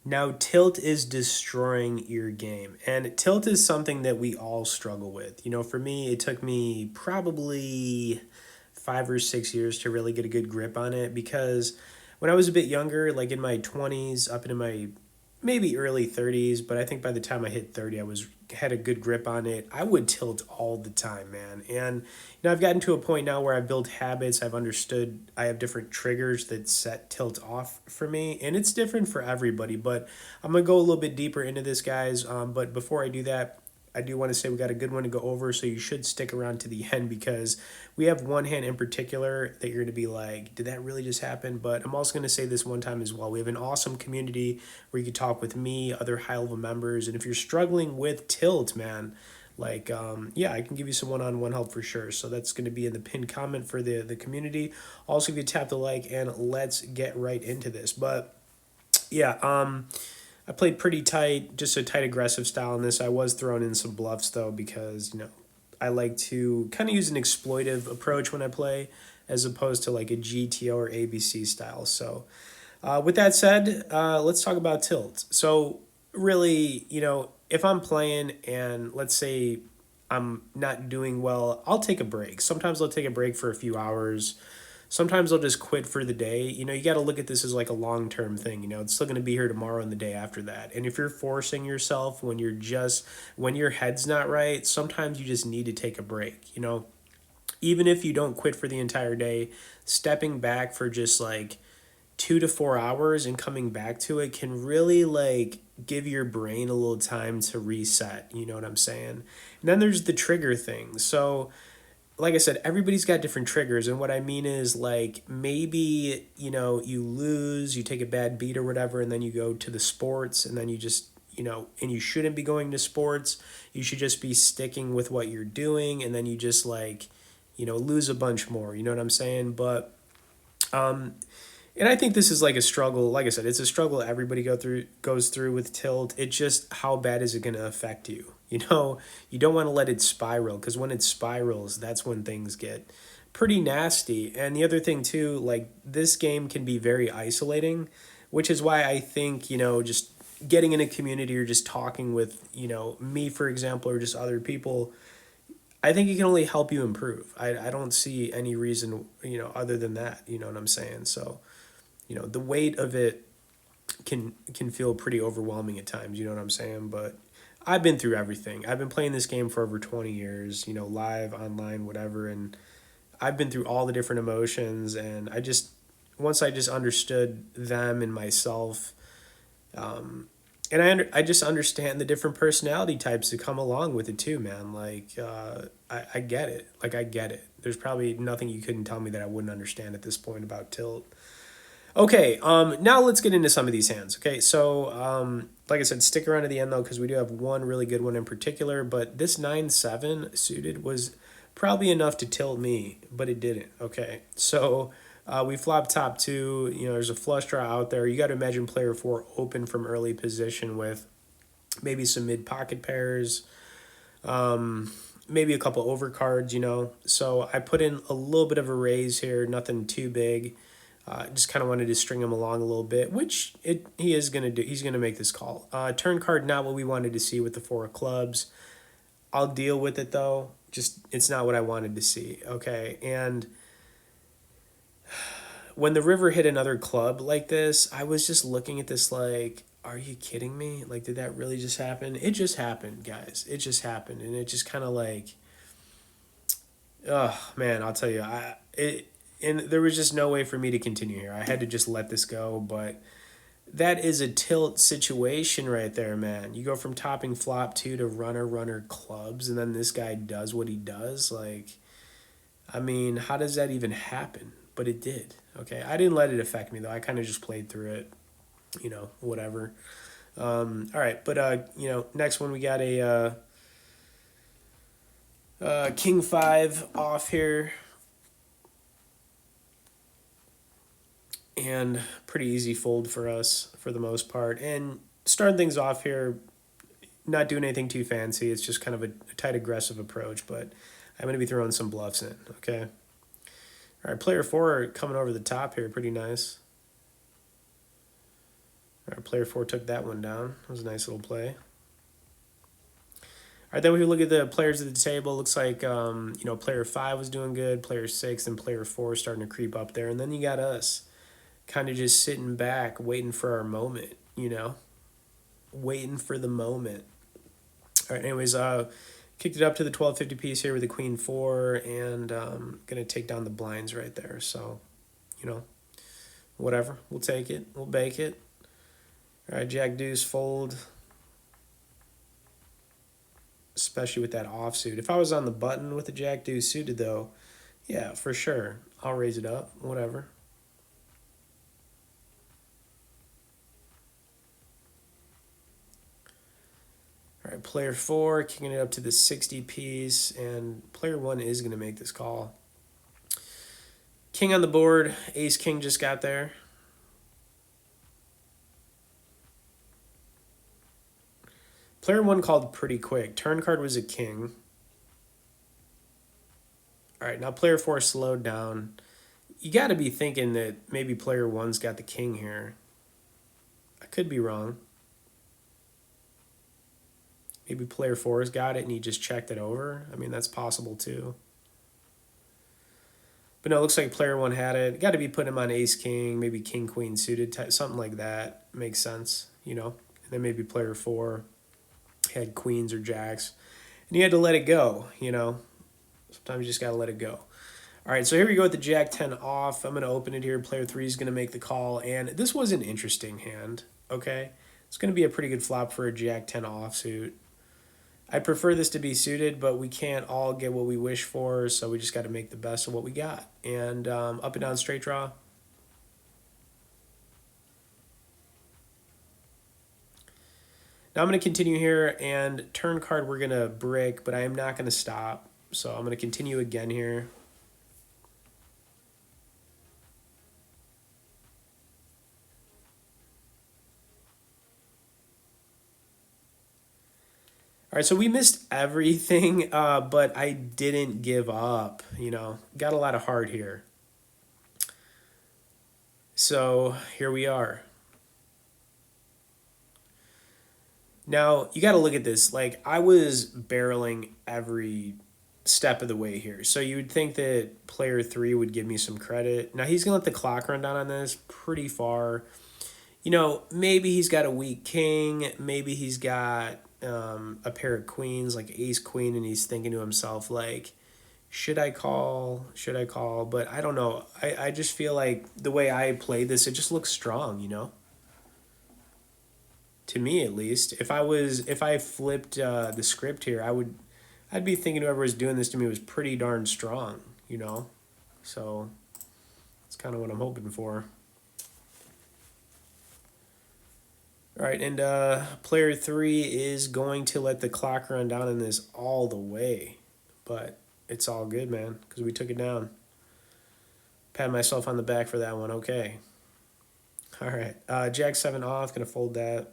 Now, tilt is destroying your game. And tilt is something that we all struggle with. You know, for me, it took me probably 5 or 6 years to really get a good grip on it because when I was a bit younger, like in my 20s, up into my maybe early 30s, but I think by the time I hit 30, I was had a good grip on it. I would tilt all the time, man. And I've gotten to a point now where I've built habits. I've understood I have different triggers that set tilt off for me, and it's different for everybody. But I'm gonna go a little bit deeper into this, guys. But before I do that, I do want to say we got a good one to go over, so you should stick around to the end because we have one hand in particular that you're going to be like, did that really just happen? But I'm also going to say this one time as well. We have an awesome community where you can talk with me, other high level members. And if you're struggling with tilt, man, like, yeah, I can give you some one on one help for sure. So that's going to be in the pinned comment for the community. Also, if you tap the like, and let's get right into this. But yeah, I played pretty tight, just a tight aggressive style in this. I was throwing in some bluffs though because I like to kind of use an exploitive approach when I play, as opposed to like a GTO or ABC style. So, with that said, let's talk about tilt. So really, if I'm playing and let's say I'm not doing well, I'll take a break. Sometimes I'll take a break for a few hours. Sometimes I'll just quit for the day. You got to look at this as like a long term thing. It's still going to be here tomorrow and the day after that. And if you're forcing yourself when your head's not right, sometimes you just need to take a break. Even if you don't quit for the entire day, stepping back for just like 2 to 4 hours and coming back to it can really like give your brain a little time to reset. You know what I'm saying? And then there's the trigger thing. So like I said, everybody's got different triggers. And what I mean is like maybe, you lose, you take a bad beat or whatever, and then you go to the sports and then you just, and you shouldn't be going to sports. You should just be sticking with what you're doing. And then you just like, lose a bunch more. You know what I'm saying? But, and I think this is like a struggle. Like I said, it's a struggle everybody goes through with tilt. It's just how bad is it going to affect you? You don't want to let it spiral because when it spirals, that's when things get pretty nasty. And the other thing too, like this game can be very isolating, which is why I think, just getting in a community or just talking with, me, for example, or just other people, I think it can only help you improve. I don't see any reason, other than that, you know what I'm saying? So, the weight of it can feel pretty overwhelming at times, you know what I'm saying? But I've been through everything. I've been playing this game for over 20 years, live, online, whatever, and I've been through all the different emotions and once I just understood them and myself, and I just understand the different personality types that come along with it too, man. Like, I get it. Like, I get it. There's probably nothing you couldn't tell me that I wouldn't understand at this point about tilt. Okay, now let's get into some of these hands. Okay, so like I said, stick around to the end though, because we do have one really good one in particular. But this 9-7 suited was probably enough to tilt me, but it didn't. Okay, so we flopped top two. There's a flush draw out there. You got to imagine player four open from early position with maybe some mid pocket pairs, maybe a couple overcards. So I put in a little bit of a raise here, nothing too big. Just kind of wanted to string him along a little bit, which he is going to do. He's going to make this call. Turn card, not what we wanted to see with the four of clubs. I'll deal with it, though. Just, it's not what I wanted to see, okay? And when the river hit another club like this, I was just looking at this like, are you kidding me? Like, did that really just happen? It just happened, guys. It just happened. And it just kind of like, oh, man, I'll tell you, and there was just no way for me to continue here. I had to just let this go, but that is a tilt situation right there, man. You go from topping flop two to runner clubs, and then this guy does what he does. Like, I mean, how does that even happen? But it did. Okay, I didn't let it affect me though. I kind of just played through it, whatever. All right, but next one we got a king five off here. And pretty easy fold for us for the most part. And starting things off here, not doing anything too fancy. It's just kind of a tight aggressive approach, but I'm going to be throwing some bluffs in, okay? All right, player four coming over the top here, pretty nice. All right, player 4 took that one down. That was a nice little play. All right, then we look at the players at the table. Looks like player 5 was doing good, player 6, and player 4 starting to creep up there, and then you got us, kind of just sitting back, waiting for our moment. Waiting for the moment. All right, anyways, kicked it up to the 1250 piece here with the queen 4, and gonna take down the blinds right there. So, whatever, we'll take it, we'll bake it. All right, jack deuce fold. Especially with that offsuit. If I was on the button with the jack deuce suited though, yeah, for sure, I'll raise it up, whatever. All right, player 4 kicking it up to the 60 piece, and player 1 is going to make this call. King on the board, ace king just got there. Player 1 called pretty quick. Turn card was a king. All right, now player 4 slowed down. You got to be thinking that maybe player 1's got the king here. I could be wrong. Maybe player 4's got it and he just checked it over. I mean, that's possible too. But no, it looks like player 1 had it. Got to be putting him on ace king, maybe king queen suited, something like that. Makes sense, And then maybe player 4 had queens or jacks, and you had to let it go. Sometimes you just got to let it go. All right, so here we go with the jack 10 off. I'm going to open it here. Player 3 is going to make the call, and this was an interesting hand, okay? It's going to be a pretty good flop for a jack 10 offsuit. I prefer this to be suited, but we can't all get what we wish for, so we just got to make the best of what we got. And up and down straight draw. Now I'm going to continue here, and turn card we're going to brick, but I am not going to stop. So I'm going to continue again here. All right, so we missed everything, but I didn't give up, Got a lot of heart here. So here we are. Now, you got to look at this. Like, I was barreling every step of the way here. So you would think that player 3 would give me some credit. Now, he's going to let the clock run down on this pretty far. Maybe he's got a weak king. Maybe he's got a pair of queens, like ace queen, and he's thinking to himself, like, should I call? Should I call? But I don't know. I just feel like the way I played this, it just looks strong, To me, at least. If I flipped the script here, I'd be thinking whoever was doing this to me was pretty darn strong, So that's kind of what I'm hoping for. All right, and player 3 is going to let the clock run down in this all the way. But it's all good, man, because we took it down. Pat myself on the back for that one. Okay. All right. Jack 7 off. Going to fold that.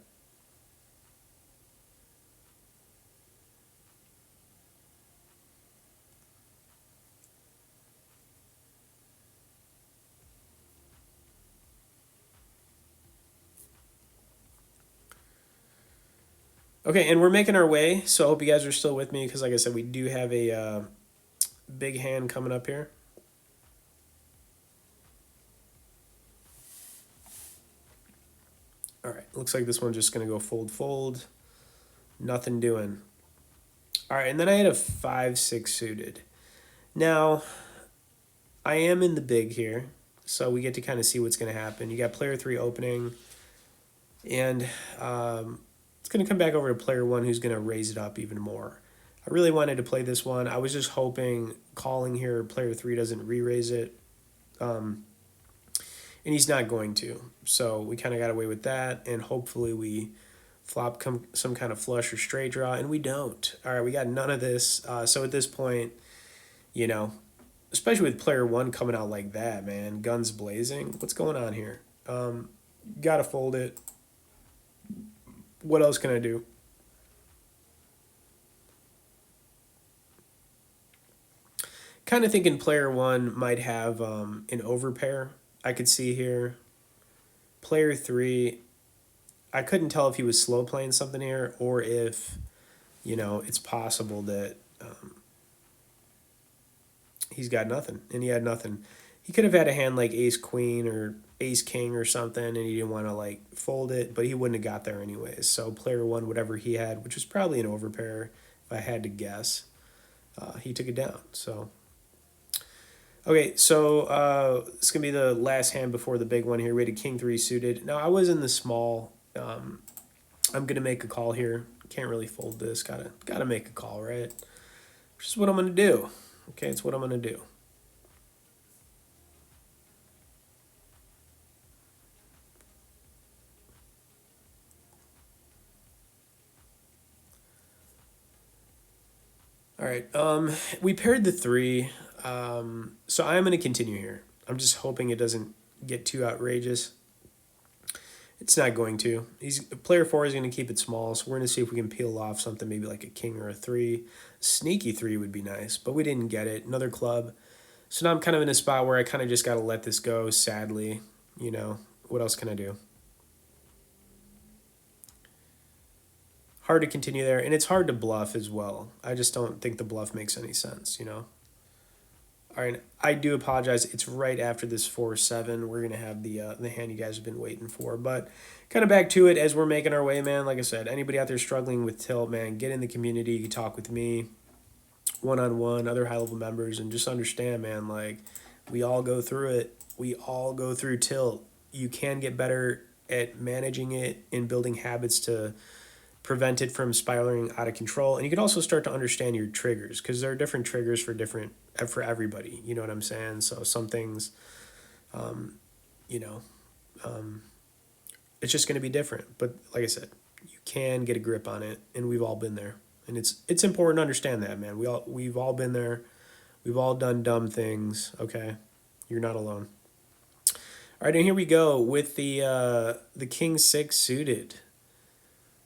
Okay, and we're making our way, so I hope you guys are still with me because, like I said, we do have a big hand coming up here. All right, looks like this one's just going to go fold, fold. Nothing doing. All right, and then I had a 5-6 suited. Now, I am in the big here, so we get to kind of see what's going to happen. You got player 3 opening, and it's going to come back over to player 1 who's going to raise it up even more. I really wanted to play this one. I was just hoping calling here player 3 doesn't re-raise it. And he's not going to. So we kind of got away with that, and hopefully we flop some kind of flush or straight draw, and we don't. All right, we got none of this. So at this point, especially with player 1 coming out like that, man, guns blazing. What's going on here? Got to fold it. What else can I do? Kind of thinking player 1 might have an overpair. I could see here. Player 3, I couldn't tell if he was slow playing something here or if, it's possible that he's got nothing, and he had nothing. He could have had a hand like ace queen or ace king or something, and he didn't want to like fold it, but he wouldn't have got there anyways. So player one, whatever he had, which was probably an overpair, if I had to guess, he took it down. So okay, so it's gonna be the last hand before the big one here. We had a king three suited. Now I was in the small. I'm gonna make a call here. Can't really fold this. Gotta make a call, right? Which is what I'm gonna do. Okay, it's what I'm gonna do. All right. We paired the three. So I'm gonna continue here. I'm just hoping it doesn't get too outrageous. It's not going to. Player four is going to keep it small, so we're going to see if we can peel off something, maybe like a king or a three. Sneaky three would be nice, but we didn't get it. Another club. So now I'm kind of in a spot where I kind of just got to let this go, sadly. What else can I do? Hard to continue there, and it's hard to bluff as well. I just don't think the bluff makes any sense. All right, I do apologize. It's right after this 4-7. We're gonna have the hand you guys have been waiting for, but kind of back to it as we're making our way, man. Like I said, anybody out there struggling with tilt, man, get in the community. You can talk with me, one-on-one, other high-level members, and just understand, man. Like we all go through it. We all go through tilt. You can get better at managing it and building habits to prevent it from spiraling out of control. And you can also start to understand your triggers, because there are different triggers for everybody. You know what I'm saying? So some things, you know, it's just going to be different. But like I said, you can get a grip on it, and we've all been there. And it's important to understand that, man. We've all been there. We've all done dumb things. Okay, you're not alone. All right, and here we go with the king six suited.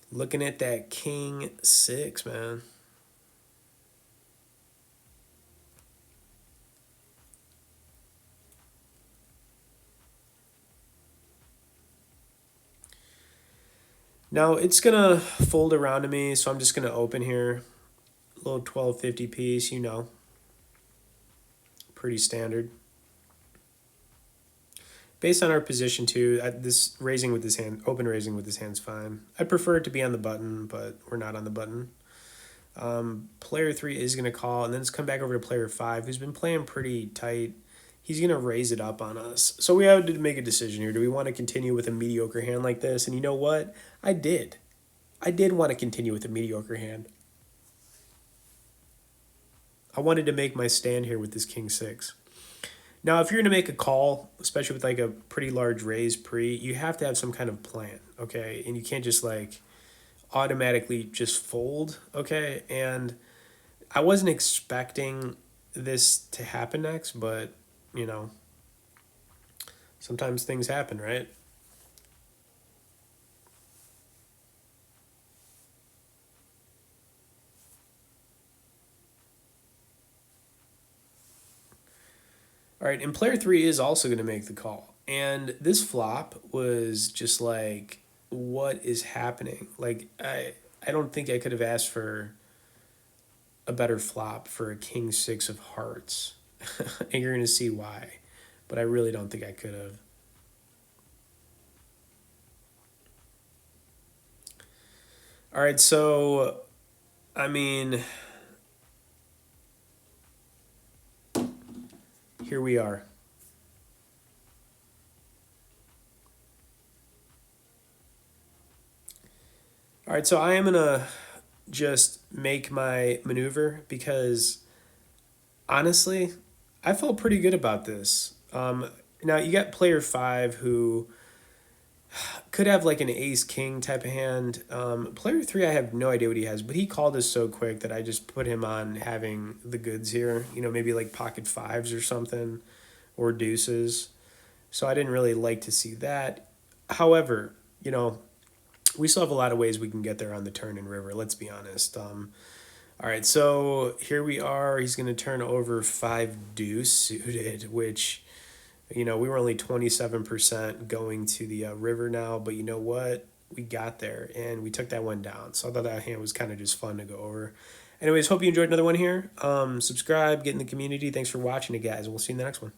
Looking at that king six, man. Now it's gonna fold around to me, so I'm just gonna open here. A little 1250 piece, pretty standard. Based on our position too, this raising with this hand, open raising with this hand's fine. I prefer it to be on the button, but we're not on the button. Player three is gonna call, and then it's come back over to player five, who's been playing pretty tight. He's gonna raise it up on us. So we have to make a decision here. Do we want to continue with a mediocre hand like this? And you know what? I did. I did want to continue with a mediocre hand. I wanted to make my stand here with this king six. Now, if you're going to make a call, especially with like a pretty large raise pre, you have to have some kind of plan, okay? And you can't just like automatically just fold, okay? And I wasn't expecting this to happen next, but, sometimes things happen, right? All right, and player three is also going to make the call. And this flop was just like, what is happening? Like, I don't think I could have asked for a better flop for a king six of hearts. And you're going to see why. But I really don't think I could have. All right, so, I mean, here we are. All right, so I am going to just make my maneuver because, honestly, I felt pretty good about this. Now, you got player five who could have like an ace king type of hand. Player three, I have no idea what he has, but he called us so quick that I just put him on having the goods here. Maybe like pocket fives or something, or deuces. So I didn't really like to see that. However, we still have a lot of ways we can get there on the turn and river. Let's be honest. All right, so here we are. He's going to turn over five deuce suited, which, we were only 27% going to the river now. But you know what? we got there and we took that one down. So I thought that hand was kind of just fun to go over. Anyways, hope you enjoyed another one here. Subscribe, get in the community. Thanks for watching it, guys. We'll see you in the next one.